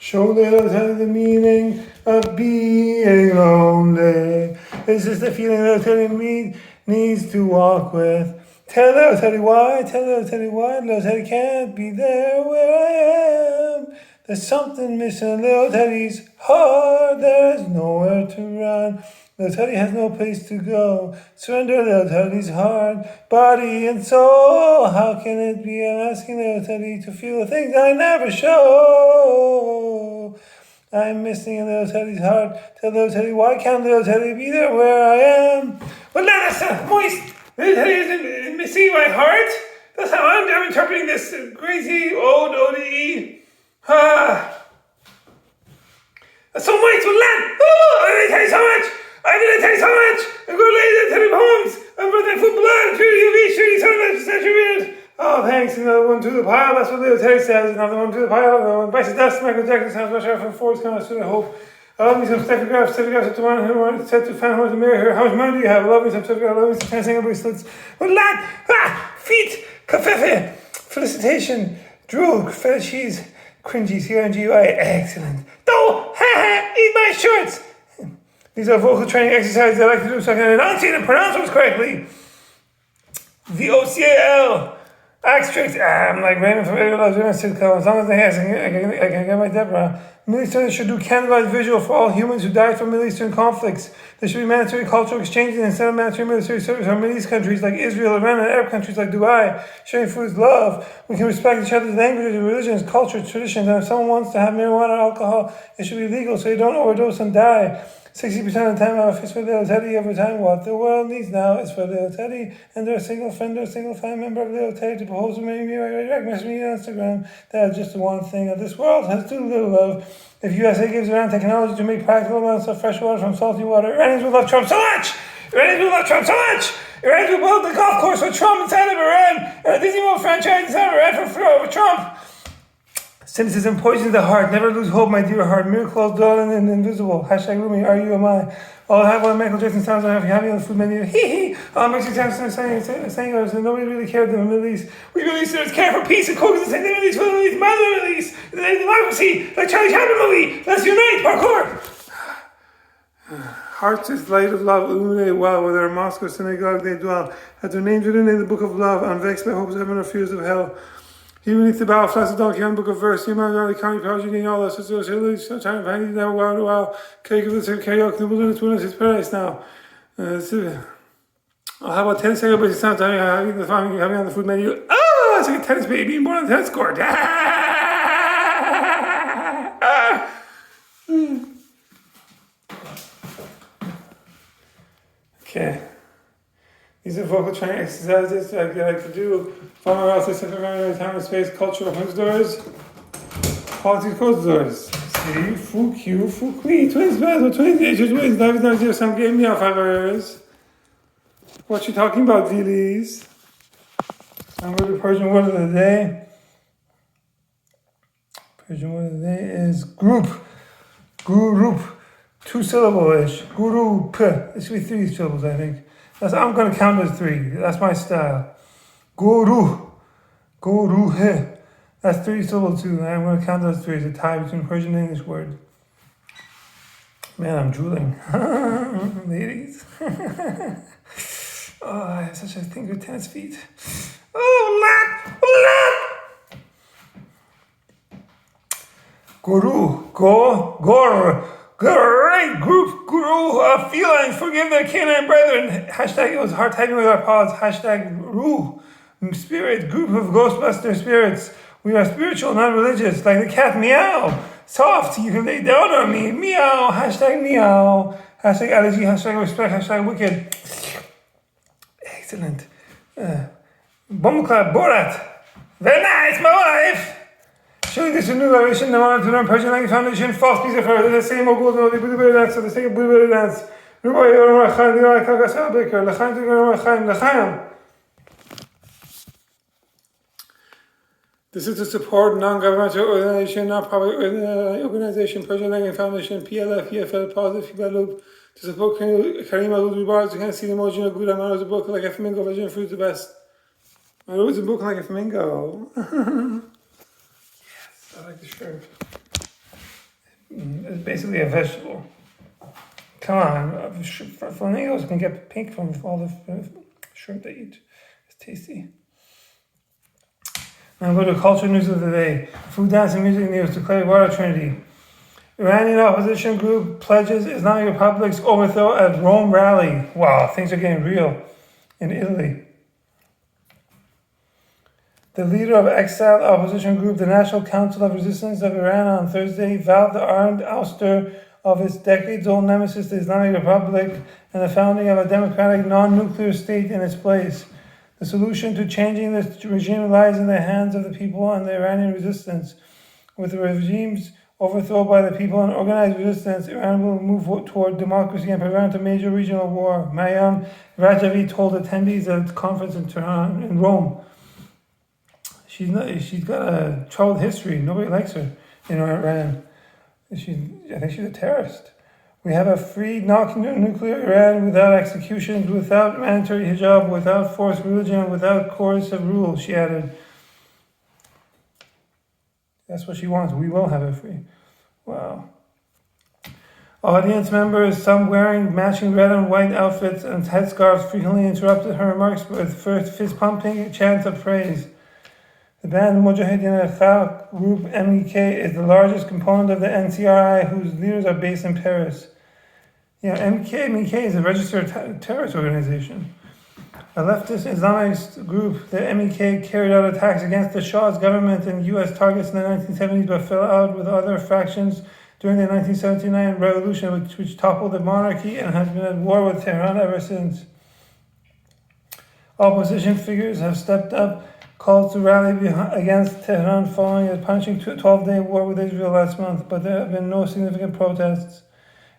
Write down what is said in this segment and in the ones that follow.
Show little Teddy the meaning of being lonely. It's just a feeling little Teddy needs to walk with. Tell little Teddy why, tell little Teddy why, little Teddy can't be there where I am. There's something missing in little Teddy's heart, there's nowhere to run. Little Teddy has no place to go. Surrender little Teddy's heart, body and soul. How can it be? I'm asking little Teddy to feel the things I never show. I'm missing in little Teddy's heart. Tell little Teddy, why can't little Teddy be there where I am? Well, that's moist. Little Teddy isn't missing my heart. That's how I'm interpreting this crazy old ODE. That's so moist with land. Oh, I didn't tell you so much. I'm going to tell you so much. I'm going to lay the Teddy poems. I'm going to put blood through the UV shooting sunlight to saturate it. Oh, thanks. Another one to the pile. That's what little Teddy says. Another one to the pile. Another one bites the dust. Michael Jackson sounds rush out from Ford's coming out soon, I hope. I love me some Steffi Graphs. Steffi Graphs at the one who said to fan who's the mirror here. How much money do you have? I love me some Steffi Graphs. I love me some 10 single bracelets. But lad, feet, kafefe, felicitation, drool, feta cheese, cringy, C-R-N-G-Y, excellent. Eat my shorts. These are vocal training exercises I like to do so I can enunciate and pronounce words correctly. V-O-C-A-L. Axe tricks. I'm like Raymond from Ariel Loves Women's sitcom. As long as they ask, I can get my Deborah. Middle Easterners should do candlelight visual for all humans who died from Middle Eastern conflicts. There should be mandatory cultural exchanges instead of mandatory military service from Middle East countries like Israel, Iran, and Arab countries like Dubai. Sharing food is love. We can respect each other's languages, religions, cultures, traditions, and if someone wants to have marijuana or alcohol, it should be legal so you don't overdose and die. 60% of the time I have a fist for little Teddy every time. What the world needs now is for little Teddy and their single friend or single family member of little Teddy to propose to me direct message me on Instagram. That's just the one thing that this world has too little of. If USA gives Iran technology to make practical amounts of fresh water from salty water, Iranians will love Trump so much! Iranians will love Trump so much! Iranians will build the golf course for Trump inside of Iran, and a Disney World franchise inside of Iran for Trump. Cynicism poisons the heart. Never lose hope, my dear heart. Miracles, dull and invisible. Hashtag Rumi, are you, am I? All I have one Michael Jackson sounds like happy on the food menu. Hee hee. All Mexican Samson saying nobody really cared in the Middle East. We Middle Easterners care for peace and coexistence in the Middle East, for the Middle East, my Middle East. The democracy, like Charlie Chaplin movie. Let's unite, parkour. Hearts is light of love, illuminated well, whether in Moscow, synagogue they dwell. Had their names written in the book of love, unvexed by hopes of heaven or fears of hell. He beneath the bow, flash the donkey on book of verse. Human the county powers, you getting all that. So time of hanging never wow to wow. Cake of the karaoke, the wilderness, wilderness, it's paradise now. How about tennis? I but it's not time having on the food menu. Oh, it's like a tennis baby being born on the tennis court. Okay. These are vocal training exercises I like to do. Former relatives of time and space, culture opens doors. Politics closes doors. See, fuck you, fuck me. Twins, bad, 20 nature's ways. Life is not zero sum game, me off hours. What you talking about, Dealies? I'm going to Persian word of the day. Persian word of the day is group. Group. 2 syllable-ish. Guru. It should be 3 syllables, I think. I'm going to count as 3. That's my style. Guru. He. That's 3 syllables too. I'm going to count as 3. It's a tie between Persian and English word. Man, I'm drooling. Ladies. Oh, I have such a thing with tennis feet. Oh, lap. Guru. Gor. Great group, guru, felines, forgive their canine brethren. Hashtag, it was hard typing with our paws. Hashtag, Ru, spirit, group of Ghostbuster spirits. We are spiritual, not religious, like the cat meow. Soft, you can lay down on me. Meow, hashtag meow. Hashtag allergy, hashtag respect, hashtag wicked. Excellent. Bumclap, Borat. Very nice, my wife. Showing this a new variation, the modern to learn Persian language foundation, false piece of her, the same old gold, the Buddha dance, the same Buddha dance. This is to support non-governmental organization, non-profit organization, Persian Language Foundation, PLF, EFL, Positive Feedback Loop, to support Karim Al-Dubar, you can't see the emoji of good, my nose a book like a flamingo, Virgin Fruit's the best. My nose a book like a flamingo. I like the shirt. is basically a vegetable. Come on, flamingos can get pink from all the shrimp they eat. It's tasty. Now go to culture news of the day. Food, dance, and music news. Declared water trinity. Iranian opposition group pledges Islamic Republic's overthrow at Rome rally. Wow, things are getting real in Italy. The leader of exiled opposition group, the National Council of Resistance of Iran, on Thursday vowed the armed ouster of its decades-old nemesis, the Islamic Republic, and the founding of a democratic, non-nuclear state in its place. The solution to changing this regime lies in the hands of the people and the Iranian resistance. With the regime's overthrow by the people and organized resistance, Iran will move toward democracy and prevent a major regional war. Mayam Rajavi told attendees at a conference in Rome. She's got a troubled history. Nobody likes her in Iran. I think she's a terrorist. We have a free, non-nuclear Iran without executions, without mandatory hijab, without forced religion, without coercive rule, she added. That's what she wants. We will have it free. Wow. Audience members, some wearing matching red and white outfits and headscarves, frequently interrupted her remarks with fist-pumping chants of praise. The band Mujahideen al-Khalq group MEK is the largest component of the NCRI, whose leaders are based in Paris. MEK is a registered terrorist organization. A leftist Islamist group, the MEK carried out attacks against the Shah's government and U.S. targets in the 1970s, but fell out with other factions during the 1979 revolution, which toppled the monarchy and has been at war with Tehran ever since. Opposition figures have stepped up calls to rally against Tehran following a punishing 12-day war with Israel last month, but there have been no significant protests.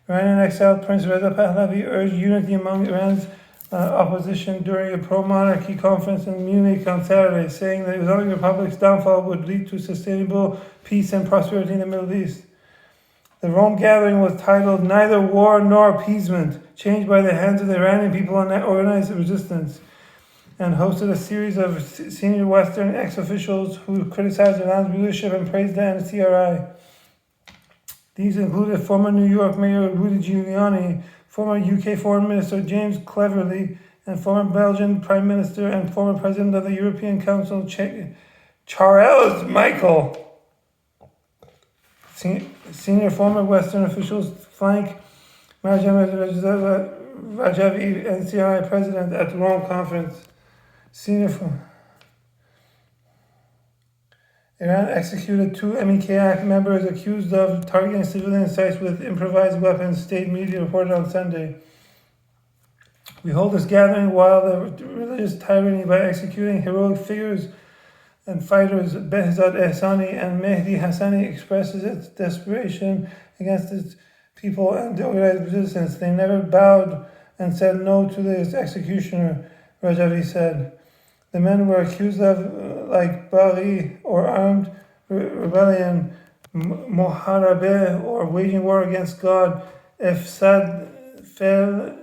Iranian exiled Prince Reza Pahlavi urged unity among Iran's opposition during a pro-monarchy conference in Munich on Saturday, saying that the Islamic Republic's downfall would lead to sustainable peace and prosperity in the Middle East. The Rome gathering was titled Neither War Nor Appeasement, changed by the hands of the Iranian people and organized resistance, and hosted a series of senior Western ex-officials who criticized Iran's leadership and praised the NCRI. These included former New York Mayor Rudy Giuliani, former UK Foreign Minister James Cleverly, and former Belgian Prime Minister and former President of the European Council Charles Michel. Senior former Western officials flank Marjam Rajavi, NCRI President, at the Rome Conference. Iran executed 2 MEK members accused of targeting civilian sites with improvised weapons, state media reported on Sunday. We hold this gathering while the religious tyranny by executing heroic figures and fighters Behzad Ehsani and Mehdi Hassani expresses its desperation against its people and the organized resistance. They never bowed and said no to this executioner, Rajavi said. The men were accused of, like Baghi or armed rebellion, Moharabe or waging war against God, Ifsad fil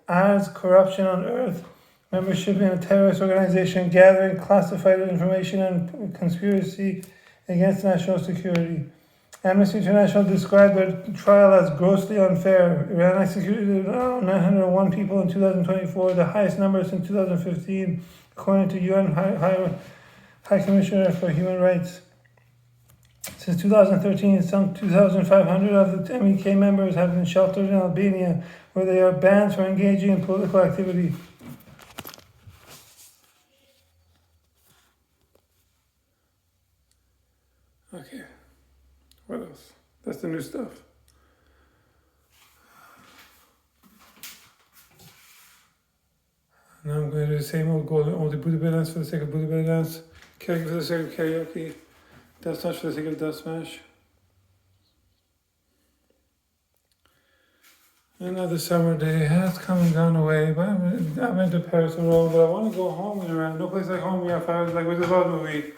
Ardh, corruption on earth, membership in a terrorist organization, gathering classified information, and conspiracy against national security. Amnesty International described the trial as grossly unfair. Iran executed around 901 people in 2024, the highest number since 2015, according to UN High Commissioner for Human Rights. Since 2013, some 2,500 of the MEK members have been sheltered in Albania, where they are banned from engaging in political activity. Okay, what else? That's the new stuff. Now I'm going to do the same old oldie Buddha Bear dance for the sake of Buddha Bear dance, karaoke for the sake of karaoke, death smash for the sake of death smash. Another summer day has come and gone away, but I've been to Paris and Rome, but I want to go home and around. No place like home, yeah, if I was like with the love movie.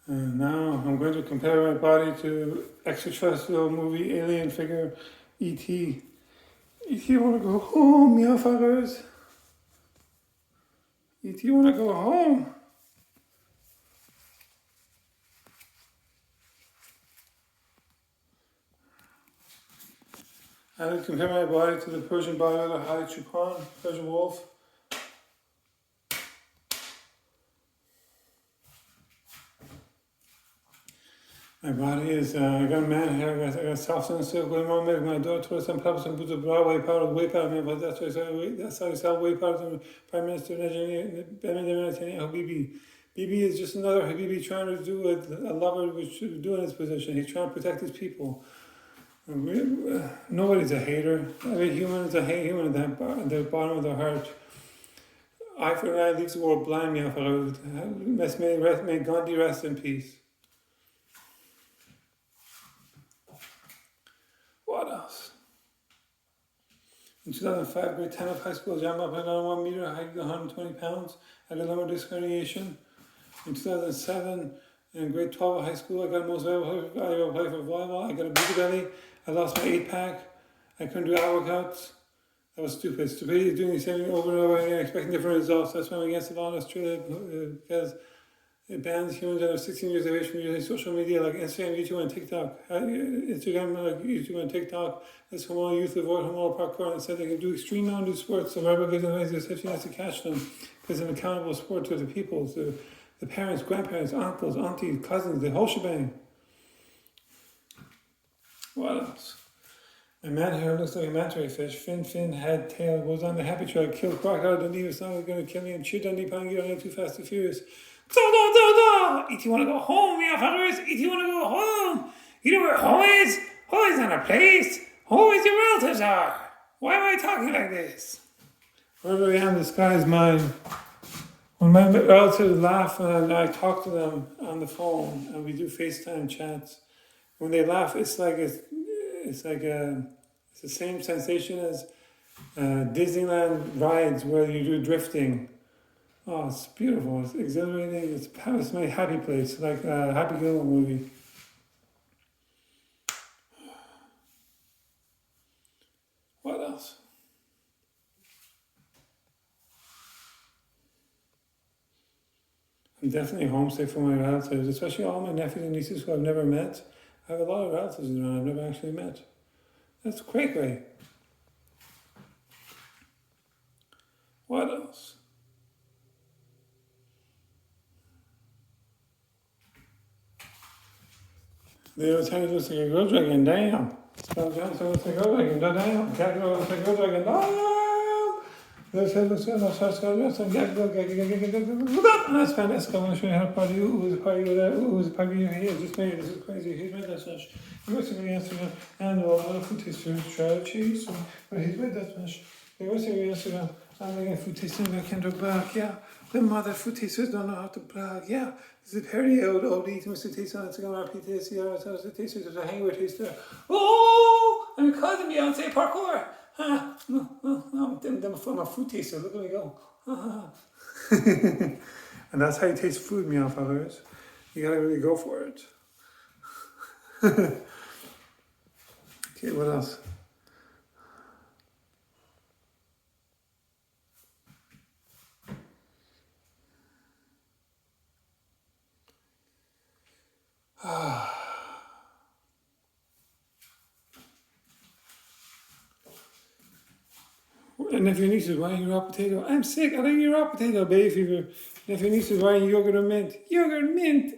And now I'm going to compare my body to extraterrestrial movie alien figure E.T. E.T. want to go home, meow fuckers. E.T. want to go home. I would compare my body to the Persian body of the high Chupan, Persian wolf. My body is, I got man hair, I got soft and silk, going on, make my daughter told us some purpose and put the Broadway powder, way powder, but that's how I sell way powder to Prime Minister Netanyahu Bibi. Bibi is just another Habibi trying to do what a lover would do in his position. He's trying to protect his people. Nobody's a hater. Every human is a human at the bottom of their heart. I for an eye leaves the world blind, may Gandhi rest in peace. What else? In 2005, grade 10 of high school, I jumped up and down 1 meter, I hiked 120 pounds, I got lumbar disc herniation. In 2007, in grade 12 of high school, I got most valuable player for volleyball, I got a booty belly, I lost my 8-pack, I couldn't do hour workouts. That was stupid. Stupidity is doing the same thing over and over again, expecting different results. That's why I'm against the law in Australia, because it bans humans that are 16 years of age from using social media like Instagram, YouTube, and TikTok. Let's hormonal youth avoid hormonal parkour, and instead they can do extreme non-do sports. So Rebel gives them ways to 15 has to catch them, because it's an accountable sport to the people, to the parents, grandparents, uncles, aunties, cousins, the whole shebang. What else? My man hair looks like a manta ray fish. Fin, head, tail, goes on the happy trail, kill crocodile, Dundee, it's not going to kill me, and cheer Dundee, pound, get on too fast, too furious. If you want to go home, yeah, followers, if you want to go home, you know where home is? Home is not a place. Home is your relatives are. Why am I talking like this? Wherever I am, the sky is mine. When my relatives laugh and I talk to them on the phone and we do FaceTime chats, when they laugh, it's the same sensation as Disneyland rides where you do drifting. Oh, it's beautiful. It's exhilarating. It's my happy place, like a Happy Gilmore movie. What else? I'm definitely homesick for my relatives, especially all my nephews and nieces who I've never met. I have a lot of relatives around I've never actually met. That's great. What else? The other time it looks like a girl dragon, damn. Spell Johnson looks like a girl dragon, damn. Capital looks like a girl dragon, damn. The other time looks like a girl dragon, and that's fantastic. I'm going to show you how to party. Who's a party with that? Who's a party here? Just made it. This is crazy. He's made that much. He works on the Instagram and all the food tasters, strategies. But he's made that much. He works on the Instagram. I'm making food tasting. I can't do brag, yeah. The mother food tasters don't know how to brag, yeah. This is a very old eat Mr. Taste on Instagram, RPTS, yeah, so the tasters, there's a hangover taster. Oh, I'm causing Beyonce parkour. I'm a food taster, look at me go. And that's how you taste food, meow followers. You gotta really go for it. Okay, what else? And if your niece is buying you raw potato, I'm sick, I like your raw potato, baby fever. And if your niece is buying yogurt or mint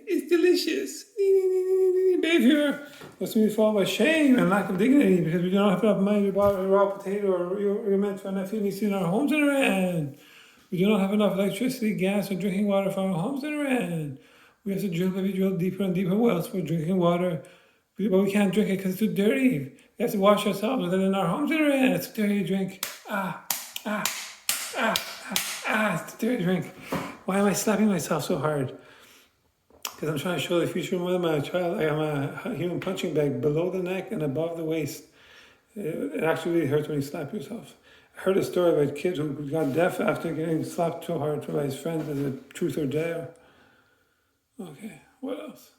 is delicious. Baby fever. Must be followed by shame and lack of dignity because we don't have enough money to buy a raw potato or yogurt or mint for our nephew and niece in our homes in Iran. We do not have enough electricity, gas, or drinking water from our homes in Iran. We have to drill deeper and deeper wells for drinking water. But we can't drink it because it's too dirty. We have to wash ourselves with it in our homes in Iran. It's too dirty to drink. It's too dirty to drink. Why am I slapping myself so hard? Because I'm trying to show the future mother my child. I am a human punching bag below the neck and above the waist. It actually really hurts when you slap yourself. I heard a story about a kid who got deaf after getting slapped so hard by his friends as a truth or dare. Okay, what else?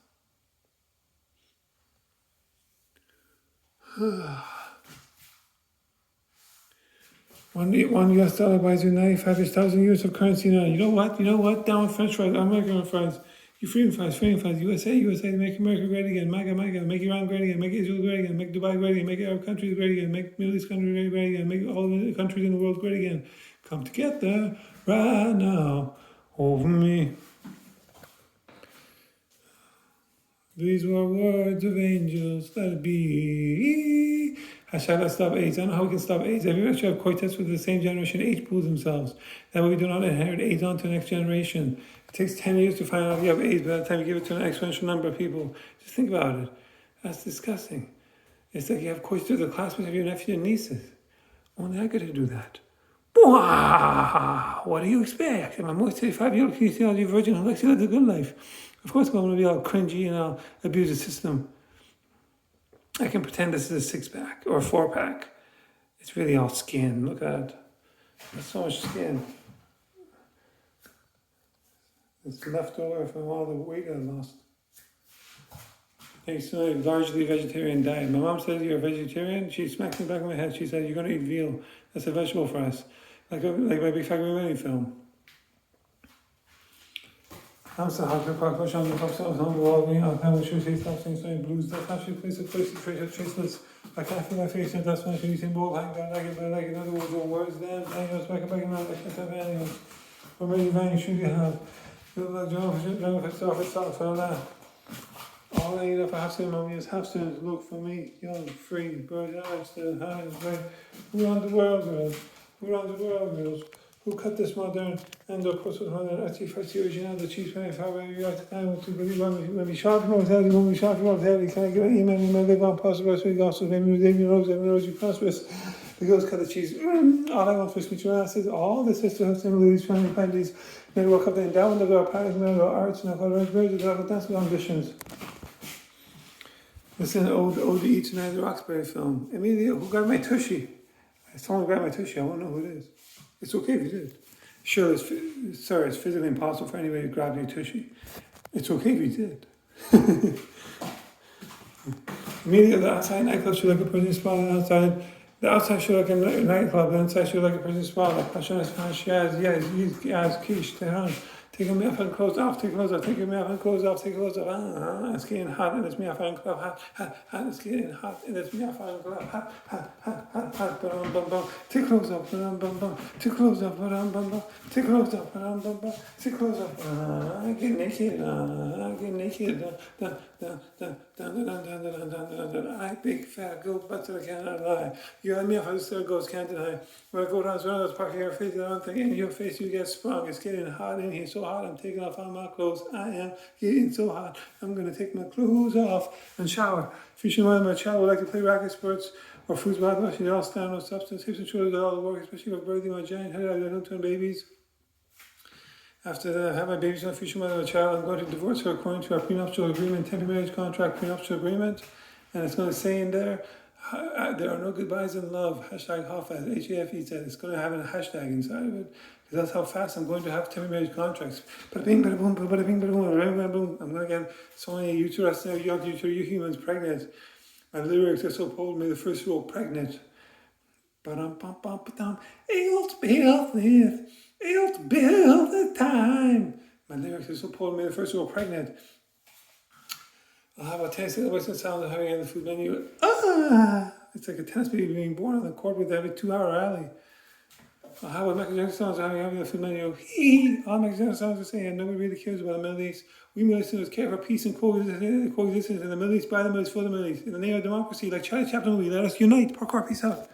One US dollar buys you 95,000 years of currency now. You know what? Down with French fries, American fries. You freedom fighters, USA, make America great again, MAGA, make Iran great again, make Israel great again, make Dubai great again, make Arab countries great again, make Middle East countries great again, make all the countries in the world great again. Come together right now over me. These were words of angels, let it be. Hashtag let's stop AIDS. I don't know how we can stop AIDS. Have you ever tried coitus with the same generation age pools themselves? That way we do not inherit AIDS on to the next generation. It takes 10 years to find out if you have AIDS by the time you give it to an exponential number of people. Just think about it. That's disgusting. It's like you have coitus with the classmates of your nephews and nieces. Only I get to do that. What do you expect? I'm a most 35-year-old kinesiology virgin who likes to live the good life. Of course, I'm going to be all cringy and I'll abuse the system. I can pretend this is a 6-pack or a 4-pack. It's really all skin. Look at that. There's so much skin. It's left over from all the weight I lost. Thanks to a largely vegetarian diet. My mom says you're a vegetarian. She smacked me back in my head. She said, you're going to eat veal. That's a vegetable for us. Like my Big Fat Greek film. I'm so happy to park on the top of the wall. I can't show you stop saying something blues. That's actually a place to traceless. I can't feel my face, and that's when I'm using both. I like it, but I like it. Other words, then I just back in my life. I can't have anything. Or maybe mine should you have. Feel like John, if it's off, for that. All I need if I have to, mommy, is have to look for me, young, free, bird eyes, still hands, right? Who run the world, girls? Who run the world, girls? Who cut this modern and the process modern artifact original, the cheese penny fabric, you got the time to believe when we shop from hotel, when we shop from hotel, can I get an email, live on possible, so we got so maybe David Rose, you prosperous. The girls cut the cheese. All I want for speech and answers, all the sisters have Louis, family, families, they work up and down, they go Paris, they go arts, and I call it birds, they go dancing ambitions. Listen, ode to each and every Roxbury film. Immediately, who got my tushy? Someone grabbed my tushy, I won't know who it is. It's okay if you did. Sure, it's physically impossible for anybody to grab your tushy. It's okay if you did. Immediately, the outside nightclub should like a prison spot, and the outside should like a nightclub, the inside should like a prison spot. Like Pashanas, yes, Kish, Tehran. Taking me off and clothes off, take clothes off, taking me off and clothes off, take clothes off. It's getting hot and it's me off and clothes hot, it's getting hot and it's me off and clothes hot, bum, take clothes off, bum, take clothes off, bum, take clothes off, bum, take clothes off. I get naked, I big fat goat butt that I cannot lie. You and me off as the ghost can't deny. When I go down to the park, your face, I don't think in your face you get sprung. It's getting hot in here, so hot I'm taking off all my clothes. I am getting so hot, I'm going to take my clothes off and shower. If you should mind, my child would like to play racket sports or foods by the they all stand on substance. Hips and shoulders got all the work, especially for birthing my giant head. I don't turn babies. After I have my babies, my future mother and child, I'm going to divorce her according to our prenuptial agreement, temporary marriage contract, prenuptial agreement. And it's going to say in there are no goodbyes in love. Hashtag Hafez, H-A-F-E said. It's going to have a hashtag inside of it. Because that's how fast I'm going to have temporary marriage contracts. Bada bing, bada boom, bada bing, bada boom, bada boom. I'm going to get so many uterus, you humans pregnant. My lyrics are so bold, may the first rule pregnant. Ba-dum-bum-bum-ba-dum. It's built the time. My lyrics are so bold, may the first rule pregnant. I'll have a taste of the Western sound of having on the food menu. It's like a tennis baby being born on the court with every 2-hour rally. I'll have a Michael Jackson sounds of having on the food menu. All Michael Jackson songs are saying nobody really cares about the Middle East. We Middle Easterners care for peace and coexistence in the Middle East, by the Middle East, for the Middle East. In the name of democracy, like Charlie Chaplin movie, let us unite. Parkour, peace out.